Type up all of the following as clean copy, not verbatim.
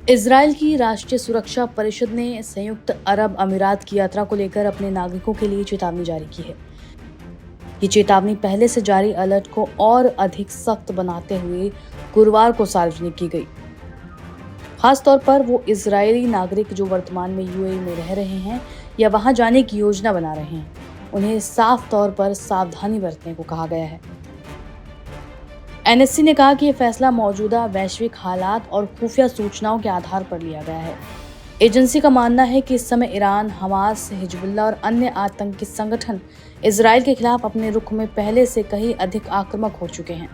Israel की राष्ट्रीय सुरक्षा परिषद ने संयुक्त अरब अमीरात की यात्रा को लेकर अपने नागरिकों के लिए चेतावनी जारी की है। ये चेतावनी पहले से जारी अलर्ट को और अधिक सख्त बनाते हुए गुरुवार को सार्वजनिक की गई। खास तौर पर वो इजरायली नागरिक जो वर्तमान में यूएई में रह रहे हैं या वहां जाने की योजना बना रहे हैं, उन्हें साफ तौर पर सावधानी बरतने को कहा गया है। एनएससी ने कहा कि यह फैसला मौजूदा वैश्विक हालात और खुफिया सूचनाओं के आधार पर लिया गया है। एजेंसी का मानना है कि इस समय ईरान, हमास, हिजबुल्लाह और अन्य आतंकी संगठन इजरायल के खिलाफ अपने रुख में पहले से कहीं अधिक आक्रामक हो चुके हैं।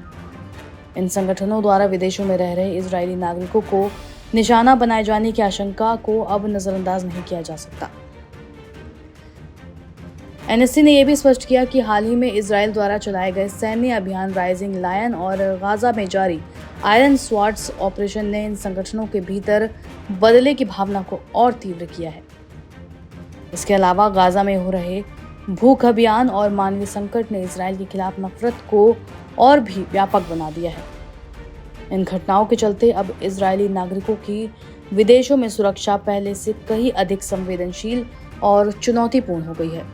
इन संगठनों द्वारा विदेशों में रह रहे इजरायली नागरिकों को निशाना बनाए जाने की आशंका को अब नजरअंदाज नहीं किया जा सकता। एनएससी ने यह भी स्पष्ट किया कि हाल ही में इजरायल द्वारा चलाए गए सैन्य अभियान राइजिंग लायन और गाजा में जारी आयरन स्वॉर्ड्स ऑपरेशन ने इन संगठनों के भीतर बदले की भावना को और तीव्र किया है। इसके अलावा गाजा में हो रहे भूख अभियान और मानवीय संकट ने इजरायल के खिलाफ नफरत को और भी व्यापक बना दिया है। इन घटनाओं के चलते अब इजरायली नागरिकों की विदेशों में सुरक्षा पहले से कहीं अधिक संवेदनशील और चुनौतीपूर्ण हो गई है।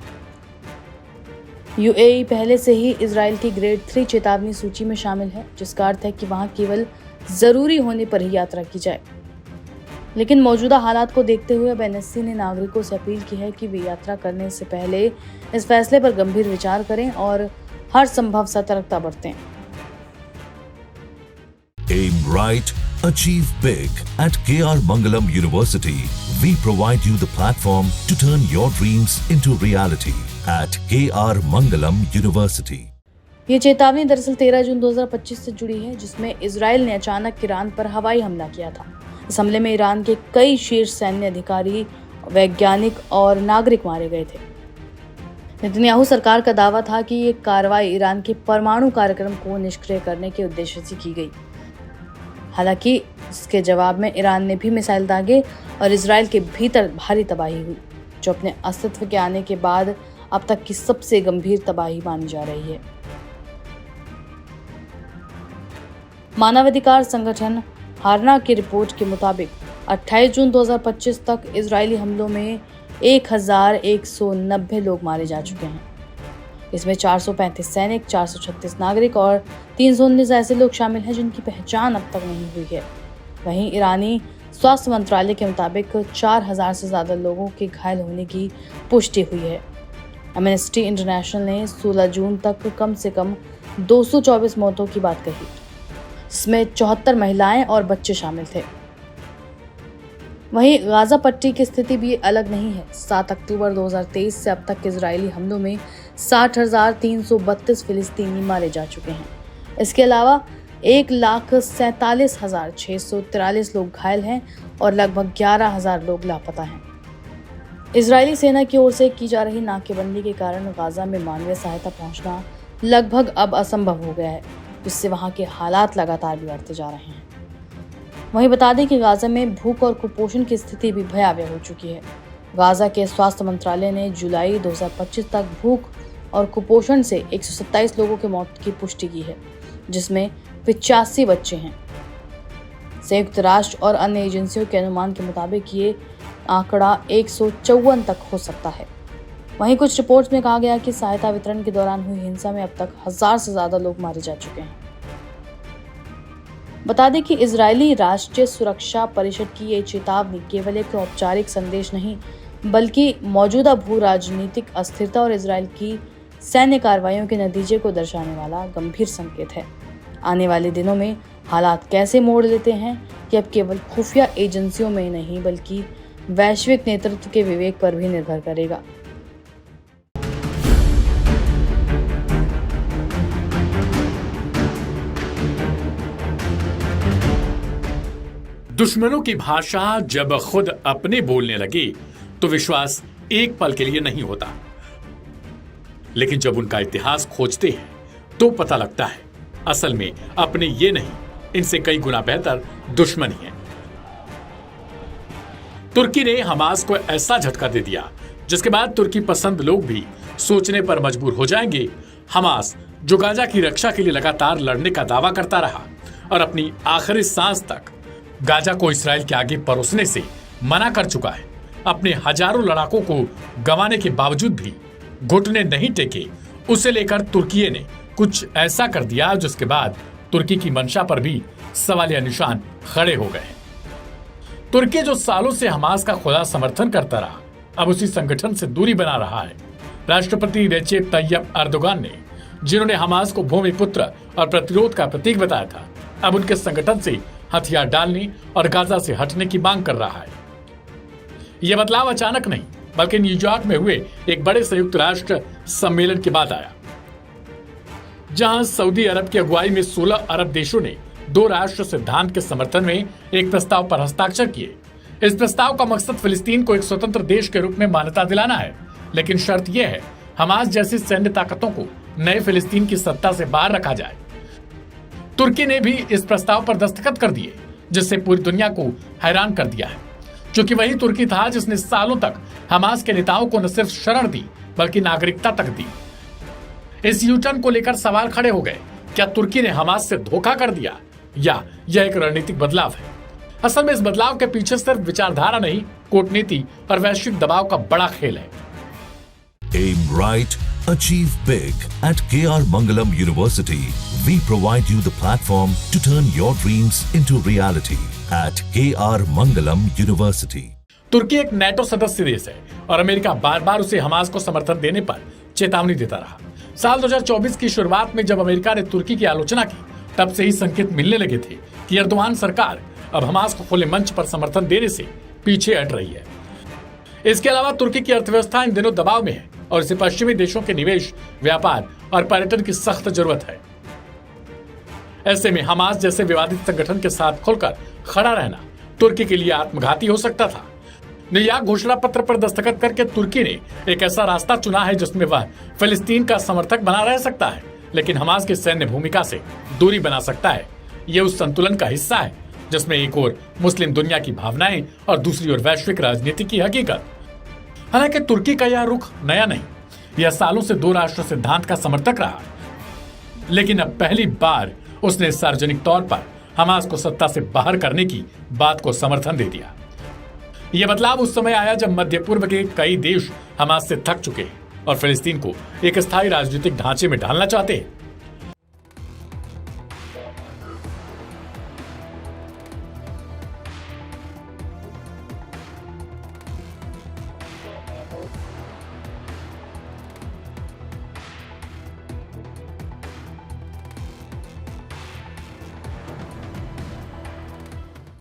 यूएई पहले से ही इजरायल की ग्रेड 3 चेतावनी सूची में शामिल है, जिसका अर्थ है कि वहां केवल जरूरी होने पर ही यात्रा की जाए। लेकिन मौजूदा हालात को देखते हुए अब एनएससी ने नागरिकों से अपील की है कि वे यात्रा करने से पहले इस फैसले पर गंभीर विचार करें और हर संभव सतर्कता बरतें। Aim right, achieve big. At KR Mangalam University, we provide you the platform to turn your dreams into reality. At KR Mangalam University. ये चेतावनी दरअसल 13 जून 2025 से जुड़ी है, जिसमें इजरायल ने अचानक ईरान पर हवाई हमला किया था। इस हमले में ईरान के कई शीर्ष सैन्य अधिकारी, वैज्ञानिक और नागरिक मारे गए थे। नेतन्याहू सरकार का दावा था कि ये कार्रवाई ईरान के परमाणु कार्यक्रम को निष्क्रिय करने के उद्देश्य से की गई। हालांकि इसके जवाब में ईरान ने भी मिसाइल दागे और इजरायल के भीतर भारी तबाही हुई, जो अपने अस्तित्व के आने के बाद अब तक की सबसे गंभीर तबाही मानी जा रही है। मानवाधिकार संगठन हारना की रिपोर्ट के मुताबिक 28 जून 2025 तक इजरायली हमलों में 1190 लोग मारे जा चुके हैं। इसमें 435 सैनिक, 436 नागरिक और 319 ऐसे लोग शामिल हैं जिनकी पहचान अब तक नहीं हुई है। वहीं ईरानी स्वास्थ्य मंत्रालय के मुताबिक 4000 से ज्यादा लोगों के घायल होने की पुष्टि हुई है। एमनेस्टी इंटरनेशनल ने 16 जून तक कम से कम 224 मौतों की बात कही, जिसमें 74 महिलाएं और बच्चे शामिल थे। वहीं गाजा पट्टी की स्थिति भी अलग नहीं है। 7 अक्टूबर 2023 से अब तक इजरायली हमलों में 60,332 फिलिस्तीनी मारे जा चुके हैं। इसके अलावा 1,47,643 लोग घायल हैं और लगभग 11,000 लोग लापता हैं। इजरायली सेना की ओर से की जा रही नाकेबंदी के कारण गाजा में मानवीय सहायता पहुंचना लगभग अब असंभव हो गया है, जिससे वहां के हालात लगातार बिगड़ते जा रहे हैं। वहीं बता दें कि गाजा में भूख और कुपोषण की स्थिति भी भयावह हो चुकी है। गाजा के स्वास्थ्य मंत्रालय ने जुलाई 2025 तक भूख और कुपोषण से 127 लोगों की मौत की पुष्टि की है, जिसमें 85 बच्चे हैं। संयुक्त राष्ट्र और अन्य एजेंसियों के अनुमान के मुताबिक ये आंकड़ा 154 तक हो सकता है। वहीं कुछ रिपोर्ट्स में कहा गया कि सहायता वितरण के दौरान हुई हिंसा में अब तक 1000 से ज्यादा लोग मारे जा चुके हैं। बता दें कि इजरायली राष्ट्रीय सुरक्षा परिषद की ये चेतावनी केवल एक औपचारिक संदेश नहीं, बल्कि मौजूदा भू राजनीतिक अस्थिरता और इजरायल की सैन्य कार्रवाइयों के नतीजे को दर्शाने वाला गंभीर संकेत है। आने वाले दिनों में हालात कैसे मोड़ लेते हैं, कि अब केवल खुफिया एजेंसियों में नहीं बल्कि वैश्विक नेतृत्व के विवेक पर भी निर्भर करेगा। दुश्मनों की भाषा जब खुद अपने बोलने लगे तो विश्वास एक पल के लिए नहीं होता, लेकिन जब उनका इतिहास खोजते हैं तो पता लगता है असल में अपने ये नहीं, इनसे कई गुना बेहतर दुश्मन ही है। तुर्की ने हमास को ऐसा झटका दे दिया जिसके बाद तुर्की पसंद लोग भी सोचने पर मजबूर हो जाएंगे। हमास जो गाजा की रक्षा के लिए लगातार लड़ने का दावा करता रहा और अपनी आखिरी सांस तक गाजा को इसराइल के आगे परोसने से मना कर चुका है। अपने हजारों लड़ाकों को गंवाने के बावजूद भी घुटने नहीं टेके। उसे लेकर तुर्की ने कुछ ऐसा कर दिया जिसके बाद तुर्की की मंशा पर भी सवालिया निशान खड़े हो गए। तुर्की जो सालों से हमास का खुला समर्थन करता रहा, अब उसी संगठन से दूरी बना रहा है। राष्ट्रपति रेचेप तैयब एर्दोगान ने, जिन्होंने हमास को भूमिपुत्र और प्रतिरोध का प्रतीक बताया था, अब उनके संगठन से हथियार डालने और गाजा से हटने की मांग कर रहा है। यह बदलाव अचानक नहीं, बल्कि न्यूयॉर्क में हुए एक बड़े संयुक्त राष्ट्र सम्मेलन के बाद आया, जहां सऊदी अरब की अगुवाई में 16 अरब देशों ने 2 राष्ट्र सिद्धांत के समर्थन में एक प्रस्ताव पर हस्ताक्षर किए। इस प्रस्ताव का मकसद फिलिस्तीन को एक स्वतंत्र देश के रूप में मान्यता दिलाना है, लेकिन शर्त यह है हमास जैसी सैन्य ताकतों को नए फिलिस्तीन की सत्ता से बाहर रखा जाए। तुर्की ने भी इस प्रस्ताव पर दस्तखत कर दिए, जिससे पूरी दुनिया को हैरान कर दिया है, क्योंकि वही तुर्की था जिसने सालों तक हमास के नेताओं को न सिर्फ शरण दी बल्कि नागरिकता तक दी। इस यूटर्न को लेकर सवाल खड़े हो गए, क्या तुर्की ने हमास से धोखा कर दिया या यह एक रणनीतिक बदलाव है? असल में इस बदलाव के पीछे सिर्फ विचारधारा नहीं, कूटनीति और वैश्विक दबाव का बड़ा खेल है। Aim right, achieve big. At KR Mangalam University, we provide you the platform to turn your dreams into reality. At KR Mangalam University. तुर्की एक नेटो सदस्य देश है और अमेरिका बार बार उसे हमास को समर्थन देने पर चेतावनी देता रहा। साल 2024 की शुरुआत में जब अमेरिका ने तुर्की की आलोचना की, तब से ही संकेत मिलने लगे थे कि एर्दोगान सरकार अब हमास को खुले मंच पर समर्थन देने से पीछे हट रही है। इसके अलावा तुर्की की अर्थव्यवस्था इन दिनों दबाव में है और इसे पश्चिमी देशों के निवेश, व्यापार और पर्यटन की सख्त जरूरत है। ऐसे में हमास जैसे विवादित संगठन के साथ खुलकर खड़ा रहना तुर्की के लिए आत्मघाती हो सकता था। न्यूयॉर्क घोषणा पत्र पर दस्तखत करके तुर्की ने एक ऐसा रास्ता चुना है जिसमें वह फिलिस्तीन का समर्थक बना रह सकता है, लेकिन हमास की सैन्य भूमिका से दूरी बना सकता है। यह उस संतुलन का हिस्सा है जिसमें एक ओर मुस्लिम दुनिया की भावनाएं और दूसरी ओर वैश्विक राजनीति की हकीकत। हालांकि तुर्की का यह रुख नया नहीं, यह सालों से 2 राष्ट्र सिद्धांत का समर्थक रहा, लेकिन अब पहली बार उसने सार्वजनिक तौर पर हमास को सत्ता से बाहर करने की बात को समर्थन दे दिया। यह बदलाव उस समय आया जब मध्य पूर्व के कई देश हमास से थक चुके हैं और फिलिस्तीन को एक स्थायी राजनीतिक ढांचे में ढालना चाहते हैं।